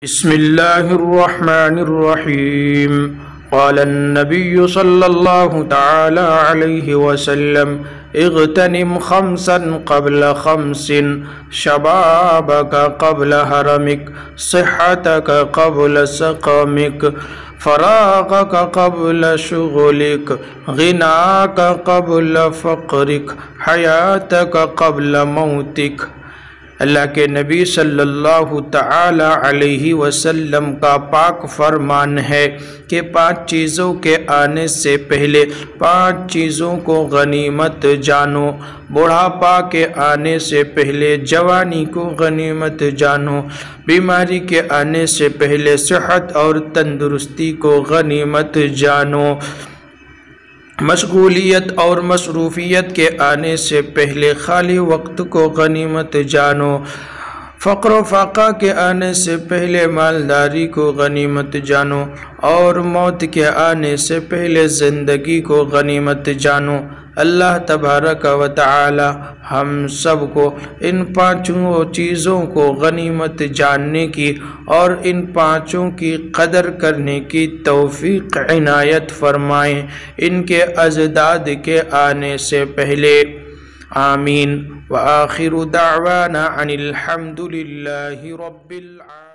بسم الله الرحمن الرحيم. قال النبي صلى الله تعالى عليه وسلم: اغتنم خمسا قبل خمس، شبابك قبل هرمك، صحتك قبل سقمك، فراغك قبل شغلك، غناك قبل فقرك، حياتك قبل موتك۔ اللہ کے نبی صلی اللہ تعالی علیہ وسلم کا پاک فرمان ہے کہ 5 چیزوں کے آنے سے پہلے 5 چیزوں کو غنیمت جانو۔ بڑھاپا کے آنے سے پہلے جوانی کو غنیمت جانو۔ بیماری کے آنے سے پہلے صحت اور تندرستی کو غنیمت جانو۔ مشغولیت اور مصروفیت کے آنے سے پہلے خالی وقت کو غنیمت جانو۔ فقر و فاقہ کے آنے سے پہلے مالداری کو غنیمت جانو، اور موت کے آنے سے پہلے زندگی کو غنیمت جانو۔ اللہ تبارک و تعالی ہم سب کو ان 5 چیزوں کو غنیمت جاننے کی اور ان 5 کی قدر کرنے کی توفیق عنایت فرمائیں ان کے ازداد کے آنے سے پہلے۔ آمین۔ وآخر دعوانا ان الحمد للہ رب العالمین۔